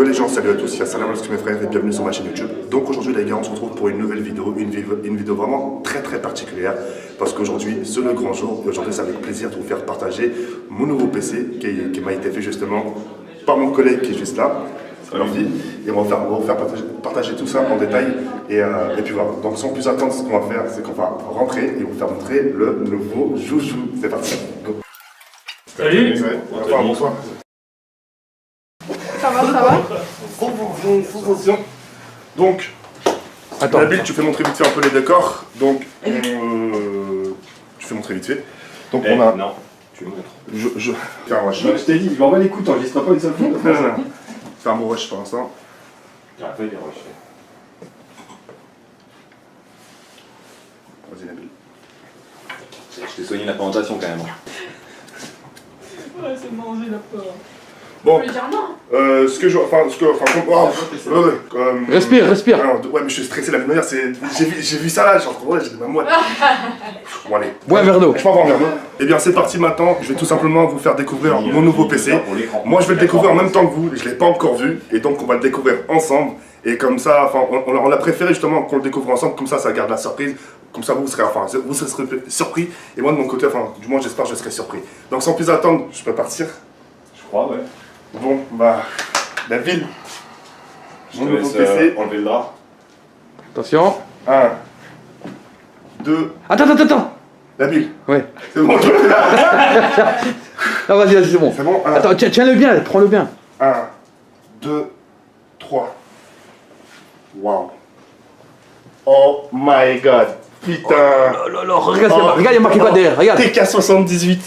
Yo les gens, salut à tous, c'est Salam alaikum mes frères et bienvenue sur ma chaîne YouTube. Donc aujourd'hui les gars, on se retrouve pour une nouvelle vidéo, une vidéo vraiment très particulière parce qu'aujourd'hui c'est le grand jour et aujourd'hui c'est avec plaisir de vous faire partager mon nouveau PC qui m'a été fait justement par mon collègue qui est juste là, Lordi, et on va vous faire partager tout ça en détail et puis voilà. Donc sans plus attendre, ce qu'on va faire c'est qu'on va rentrer et vous faire montrer le nouveau joujou. C'est parti. Go. Salut. Bonsoir. Ça va Donc, Nabil, tu fais montrer vite fait un peu les décors. Donc, tu fais montrer vite fait. Donc, on a. Non, tu montres. Je t'ai dit, je m'en bats les coups, t'enregistres pas une seule fois. fais un bon rush pour l'instant. J'ai fait des rushs. Vas-y, Nabil. Je t'ai soigné la présentation quand même. Ouais, c'est manger la peur. Bon, Je veux dire non. Respire. Ouais, mais je suis stressé la vie de manière, j'ai vu ça là, genre, ouais, j'ai dit, bah, moi. Bon, allez. Bois un verre d'eau. Je peux avoir un verre d'eau. Eh bien, c'est parti maintenant. Je vais tout simplement vous faire découvrir mon nouveau PC. Moi, je vais le découvrir en même temps que vous. Je ne l'ai pas encore vu. Et donc, on va le découvrir ensemble. Et comme ça, enfin, on a préféré justement qu'on le découvre ensemble. Comme ça garde la surprise. Comme ça, vous serez surpris. Et moi, de mon côté, enfin, du moins, j'espère que je serai surpris. Donc, sans plus attendre, je peux partir. Je crois, ouais. Bon, bah, la ville. Je te laisse enlever le drap. Attention. 1, 2, Attends. la ville. Ouais. C'est bon, Ah, vas-y, c'est bon. c'est bon. Attends, tiens-le bien, prends-le bien. 1, 2, 3. Wow. Oh my god. Putain. Regarde, il y a marqué quoi derrière, regarde. TK78.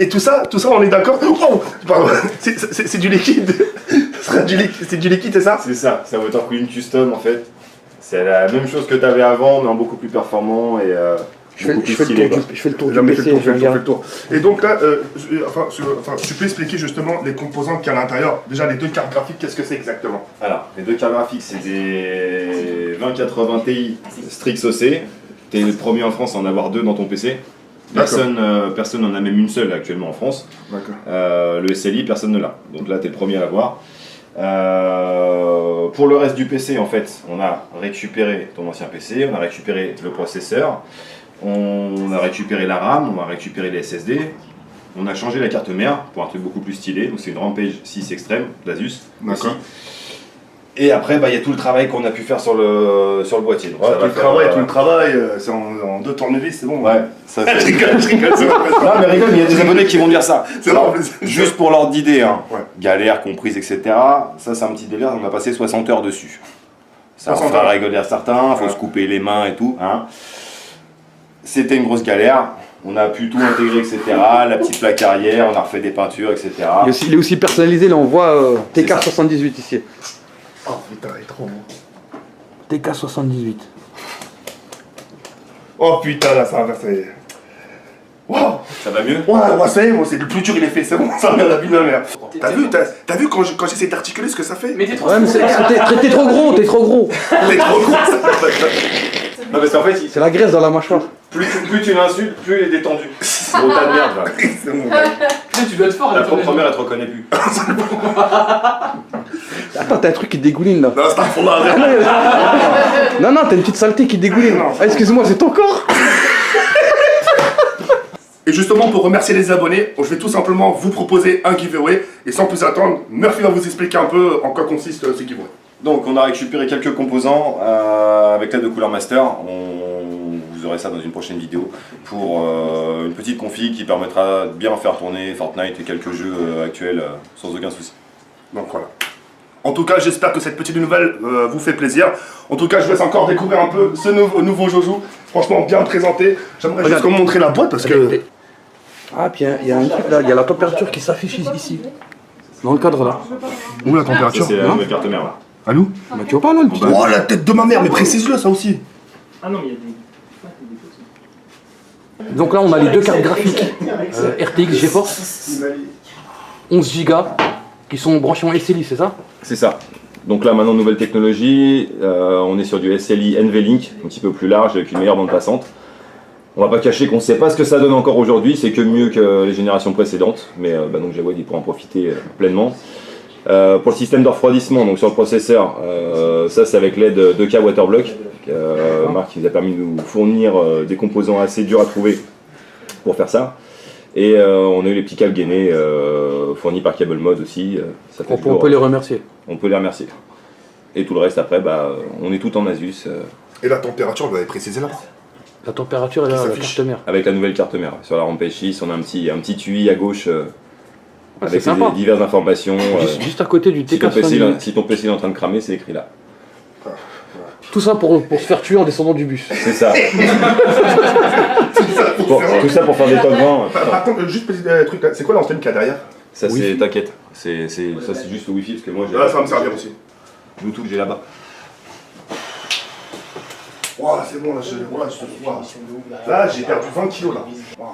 Et tout ça, on est d'accord. Oh, pardon, c'est du liquide. C'est du liquide, c'est ça? C'est ça, c'est un water cooling custom en fait. C'est la même chose que tu avais avant, mais en beaucoup plus performant et Je fais le tour du Non, mais PC, fais je le regarde. tour. Et donc là, tu peux expliquer justement les composants qu'il y a à l'intérieur. Déjà, les deux cartes graphiques, qu'est-ce que c'est exactement? Alors, les deux cartes graphiques, c'est des 2080 Ti Strix-OC. T'es le premier en France à en avoir deux dans ton PC. Personne n'en a même une seule actuellement en France. D'accord. Le SLI, personne ne l'a. Donc là, t'es le premier à l'avoir. Pour le reste du PC, en fait, on a récupéré ton ancien PC, on a récupéré le processeur, on a récupéré la RAM, on a récupéré les SSD, on a changé la carte mère pour un truc beaucoup plus stylé. Donc c'est une Rampage 6 Extreme d'Asus. D'accord. Et après, il y a tout le travail qu'on a pu faire sur le boîtier. Donc, Ouais, ça va tout le travail, c'est en deux tournevis, c'est bon. Ouais, ça fait... Je rigole, c'est pas Non mais rigole, mais il y a des abonnés qui vont dire ça. C'est bon, Juste pour l'ordre d'idée, hein. Ouais. Galère, comprise, etc. Ça c'est un petit délire, on a passé 60 heures dessus. Ça 60 fera heures. rigoler à certains, faut Ouais. se couper les mains et tout. Hein. C'était une grosse galère, on a pu tout intégrer, etc. La petite plaque arrière, on a refait des peintures, etc. Il est aussi personnalisé, là on voit TK78 ici. Oh putain, il est trop bon. TK78. Oh putain, là, ça va faire ça y est. Wow. Ça va mieux? Ouais, ça y est, moi, c'est le plus dur, il est fait, c'est bon, ça vient la vie de ma mère. T'as vu quand j'essaie d'articuler ce que ça fait? Mais t'es trop Ouais, mais t'es trop gros, C'est trop gros, ça. Non parce qu'en fait, C'est la graisse dans la mâchoire. plus tu l'insultes, plus il est détendu. Gros tas de merde là. C'est bon. Putain, tu dois être fort La là. propre mère elle te reconnaît plus. Attends, t'as un truc qui dégouline là. Non, c'est un fond là. Non, t'as une petite saleté qui dégouline. Non. Ah, excuse-moi, c'est ton corps. Et justement, pour remercier les abonnés, je vais tout simplement vous proposer un giveaway. Et sans plus attendre, Murphy va vous expliquer un peu en quoi consiste ce giveaway. Donc on a récupéré quelques composants avec l'aide de Cooler Master. Vous aurez ça dans une prochaine vidéo pour une petite config qui permettra de bien faire tourner Fortnite et quelques jeux actuels sans aucun souci. Donc voilà. En tout cas, j'espère que cette petite nouvelle vous fait plaisir. En tout cas, je vous laisse encore découvrir un peu ce nouveau joujou. Franchement, bien présenté. J'aimerais juste vous montrer la boîte parce que... Ah, puis il y a un truc là, il y a la température qui s'affiche ici. Dans le cadre là. Où la Ça température? c'est la nouvelle carte mère là. Allô? Mais tu vois pas là le petit. Oh, la tête de ma mère, mais précise-le ça aussi. Ah non, mais il y a des. Donc là, on a les deux cartes graphiques RTX GeForce 11 Go qui sont branchés en SLI, c'est ça? C'est ça. Donc là maintenant nouvelle technologie, on est sur du SLI NVLink, un petit peu plus large avec une meilleure bande passante. On va pas cacher qu'on ne sait pas ce que ça donne encore aujourd'hui, c'est que mieux que les générations précédentes, mais donc Jawed il pourra en profiter pleinement. Pour le système de refroidissement, donc sur le processeur, ça c'est avec l'aide d'EK Waterblock, marque qui nous a permis de nous fournir des composants assez durs à trouver pour faire ça. Et on a eu les petits câbles gainés fournis par Cable Mode aussi. Ça fait On peut les remercier. On peut les remercier. Et tout le reste après, on est tout en Asus. Et la température, vous l'avez précisé là. La température est là, la s'affiche. carte mère. Avec la nouvelle carte mère. Sur la rampe P6, on a un petit UI à gauche c'est avec sympa. diverses informations. Juste à côté du Si ton, PC, TK70. si ton PC est en train de cramer, c'est écrit là. Tout ça pour se faire tuer en descendant du bus. C'est ça. Tout ça pour faire des top 20. Attends, juste petit truc, c'est quoi l'antenne qu'il y a derrière? Ça c'est, Wi-Fi. t'inquiète. Ça c'est juste le Wi-Fi parce que moi j'ai. Là, ça va me servir aussi. Bluetooth j'ai là-bas. Ouah, c'est bon, là, là, j'ai perdu 20 kilos, là. Waouh.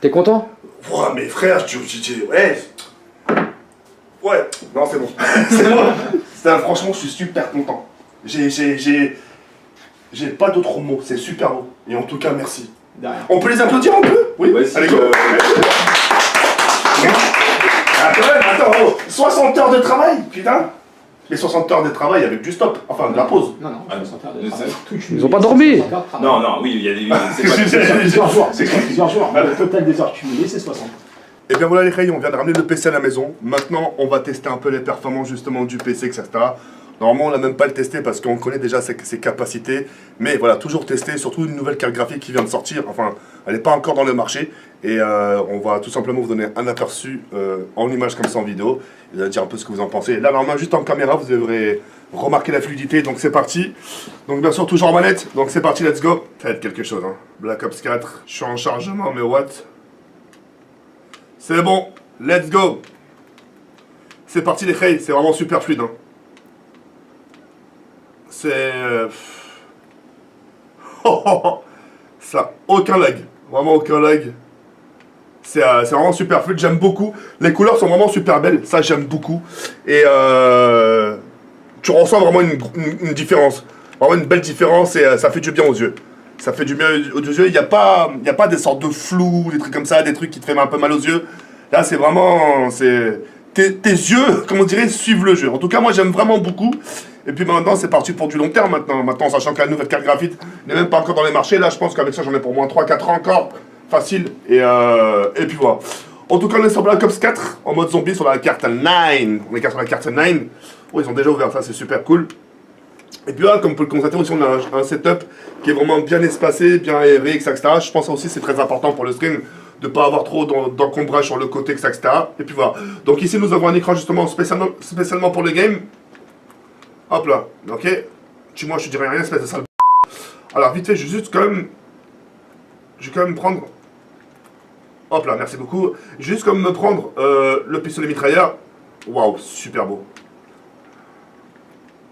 T'es content? Ouah, mais frère, ouais. Ouais, non, c'est bon. C'est bon. Franchement, je suis super content. J'ai pas d'autres mots, c'est super beau. Et en tout cas, merci. On peut les applaudir un peu? Oui, Ouais, si allez, tu go. veux. Attends, oh, 60 heures de travail, putain. Les 60 heures de travail avec du stop, enfin de la pause. Non, non, Ah, 60 heures de mais travail. Ils ont pas dormi. Non, oui, il y a des. C'est pas- Plusieurs jours, c'est plusieurs jours. Le total des heures cumulées, c'est 60. Et bien voilà les rayons, on vient de ramener le PC à la maison. Maintenant, on va tester un peu les performances justement du PC, etc. Normalement, on n'a même pas le testé parce qu'on connaît déjà ses capacités. Mais voilà, toujours tester, surtout une nouvelle carte graphique qui vient de sortir. Enfin, elle n'est pas encore dans le marché. Et on va tout simplement vous donner un aperçu en image comme ça en vidéo. Et vous allez dire un peu ce que vous en pensez. Là, normalement, juste en caméra, vous devrez remarquer la fluidité. Donc c'est parti. Donc bien sûr, toujours en manette. Donc c'est parti, let's go. Ça va être quelque chose. Hein. Black Ops 4, je suis en chargement, mais what? C'est bon, let's go. C'est parti les rails, c'est vraiment super fluide. Hein. C'est... Ça, aucun lag. Vraiment aucun lag. C'est vraiment super fluide, j'aime beaucoup. Les couleurs sont vraiment super belles, ça j'aime beaucoup. Et tu ressens vraiment une différence. Vraiment une belle différence et ça fait du bien aux yeux. Ça fait du bien aux yeux. Il n'y a pas des sortes de flou, des trucs comme ça, des trucs qui te font un peu mal aux yeux. Là, c'est vraiment... Tes yeux, comme on dirait, suivent le jeu. En tout cas, moi, j'aime vraiment beaucoup. Et puis maintenant, c'est parti pour du long terme maintenant. Maintenant, sachant que la nouvelle carte graphique n'est même pas encore dans les marchés. Là, je pense qu'avec ça, j'en ai pour moins 3-4 ans encore. Facile. Et puis voilà. En tout cas, on est sur Black Ops 4, en mode zombie, sur la carte 9. On est sur la carte 9. Oh, ils ont déjà ouvert ça, c'est super cool. Et puis là, comme vous pouvez le constater aussi, on a un setup qui est vraiment bien espacé, bien aéré, etc. Je pense aussi que c'est très important pour le stream de ne pas avoir trop d'encombrage sur le côté, etc. Et puis voilà. Donc ici, nous avons un écran justement spécialement pour le game. Hop là, ok. Moi, je te dirais rien, espèce de sale. Alors, vite fait, je vais quand même prendre... Hop là, merci beaucoup. Juste comme me prendre le pistolet mitrailleur. Waouh, super beau.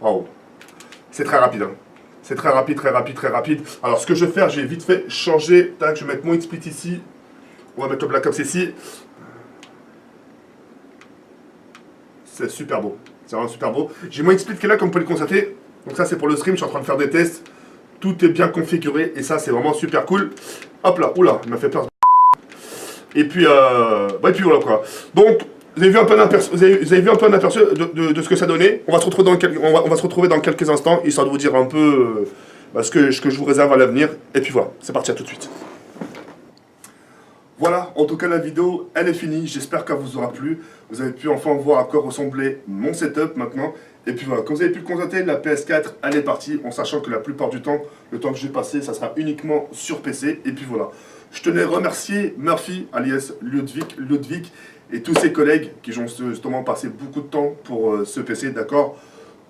Waouh. C'est très rapide. Hein. C'est très rapide, très rapide, très rapide. Alors, ce que je vais faire, j'ai vite fait changer. Tac, je vais mettre mon XSplit ici. On va mettre le Black Ops ici. C'est super beau. C'est vraiment super beau. J'ai mon XSplit qui est là, comme vous pouvez le constater. Donc ça, c'est pour le stream. Je suis en train de faire des tests. Tout est bien configuré. Et ça, c'est vraiment super cool. Hop là. Oula, il m'a fait peur. Et puis voilà quoi. Donc, vous avez vu un peu un aperçu, de ce que ça donnait. On va se retrouver dans quelques instants, histoire de vous dire un peu ce que je vous réserve à l'avenir. Et puis voilà, c'est parti, à tout de suite. Voilà, en tout cas la vidéo, elle est finie. J'espère qu'elle vous aura plu. Vous avez pu enfin voir à quoi ressemblait mon setup maintenant. Et puis voilà, comme vous avez pu le constater, la PS4, elle est partie, en sachant que la plupart du temps, le temps que je vais passer, ça sera uniquement sur PC. Et puis voilà. Je tenais à remercier Murphy, alias Ludwig, et tous ses collègues qui ont justement passé beaucoup de temps pour ce PC, d'accord?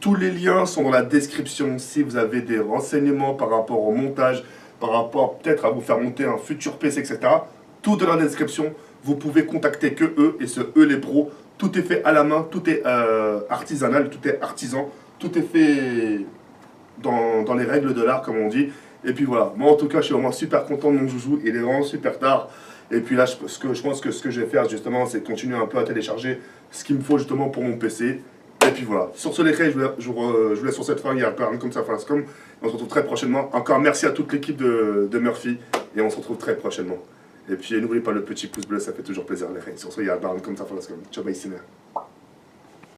Tous les liens sont dans la description. Si vous avez des renseignements par rapport au montage, par rapport peut-être à vous faire monter un futur PC, etc., tout est dans la description. Vous pouvez contacter que eux, et ce eux les pros. Tout est fait à la main, tout est artisanal, tout est artisan, tout est fait dans les règles de l'art, comme on dit. Et puis voilà, moi en tout cas je suis vraiment super content de mon joujou, il est vraiment super tard. Et puis là je pense que ce que je vais faire justement c'est continuer un peu à télécharger ce qu'il me faut justement pour mon PC. Et Et puis voilà. Sur ce, les gars, je vous laisse sur cette fin. Il y a un comme ça, Falascom. On se retrouve très prochainement. Encore merci à toute l'équipe de Murphy. Et on se retrouve très prochainement. Et puis n'oubliez pas le petit pouce bleu, ça fait toujours plaisir, les gars. Sur ce, il y a un comme ça, Falascom. Ciao, bye,